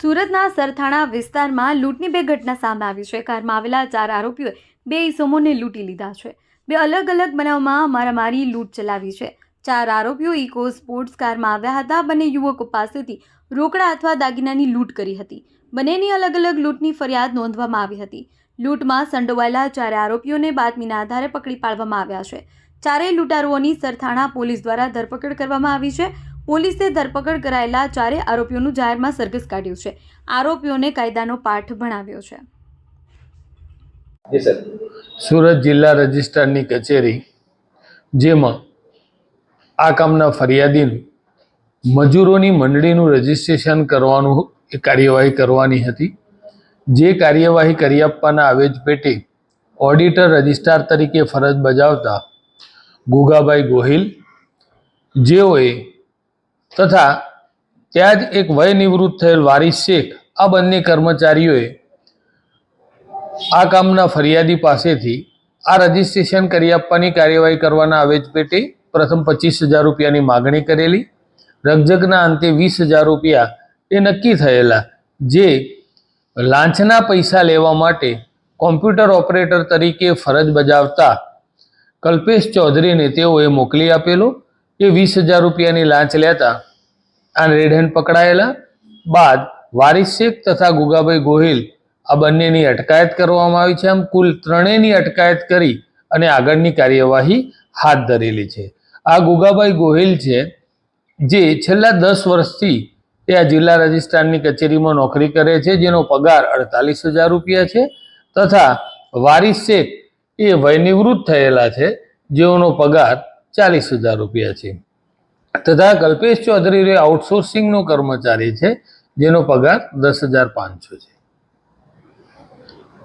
સુરતના સરથાણા વિસ્તારમાં લૂંટની બે ઘટના સામે આવી છે। કારમાં આવેલા 4 આરોપીઓએ બે ઈસમોને લૂંટી લીધા છે। બે અલગ અલગ બનાવમાં મારામારી લૂંટ ચલાવી છે। 4 આરોપીઓ ઇકો સ્પોર્ટ્સ કારમાં આવ્યા હતા। બંને યુવકો પાસેથી રોકડા અથવા દાગીનાની લૂંટ કરી હતી। બંનેની અલગ અલગ લૂંટની ફરિયાદ નોંધવામાં આવી હતી। લૂંટમાં સંડોવાયેલા 4 આરોપીઓને બાતમીના આધારે પકડી પાડવામાં આવ્યા છે। ચારેય લૂંટારુઓની સરથાણા પોલીસ દ્વારા ધરપકડ કરવામાં આવી છે। પોલીસે ધરપકડ કરાયેલા 4 આરોપીઓનું જાહેરમાં સરઘસ કાઢ્યું છે। આરોપીઓને કાયદાનો પાઠ ભણાવ્યો છે। સુરત જિલ્લા રજિસ્ટ્રારની કચેરી જેમાં આ કામના ફરિયાદીનું મજૂરોની મંડળીનું રજિસ્ટ્રેશન કરવાનું કાર્યવાહી કરવાની હતી। જે કાર્યવાહી કરી આપવાના આવેજ પેટે ઓડિટર રજિસ્ટ્રાર તરીકે ફરજ બજાવતા ગુગાભાઈ ગોહિલ જેઓએ તથા ત્યાં જ એક વય નિવૃત્ત થયેલ વારિસ શેખ આ બંને કર્મચારીઓએ આ કામના ફરિયાદી પાસેથી આ રજિસ્ટ્રેશન કરી આપવાની કાર્યવાહી કરવાના આવેજ પેટે પ્રથમ 25,000 રૂપિયાની માગણી કરેલી। રકઝકના અંતે 20,000 રૂપિયા એ નક્કી થયેલા, જે લાંચના પૈસા લેવા માટે કોમ્પ્યુટર ઓપરેટર તરીકે ફરજ બજાવતા કલ્પેશ ચૌધરીને તેઓએ મોકલી આપેલો। એ 20,000 રૂપિયાની લાંચ લેતા આ રેડ હેન્ડ પકડાયેલા બાદ વારિસ શેખ તથા ગુગાભાઈ ગોહિલ આ બંનેની અટકાયત કરવામાં આવી છે। આમ કુલ ત્રણેયની અટકાયત કરી અને આગળની કાર્યવાહી હાથ ધરેલી છે। આ ગુગાભાઈ ગોહિલ છે જે છેલ્લા 10 વર્ષથી તે આ જિલ્લા રજિસ્ટ્રારની કચેરીમાં નોકરી કરે છે, જેનો પગાર 48,000 રૂપિયા છે, તથા વારિસ શેખ એ વયનિવૃત્ત થયેલા છે, જેઓનો પગાર 40,000 રૂપિયા છે, તથા કલ્પેશ ચૌધરી આઉટસોર્સિંગનો કર્મચારી છે, જેનો પગાર 10,500 છે।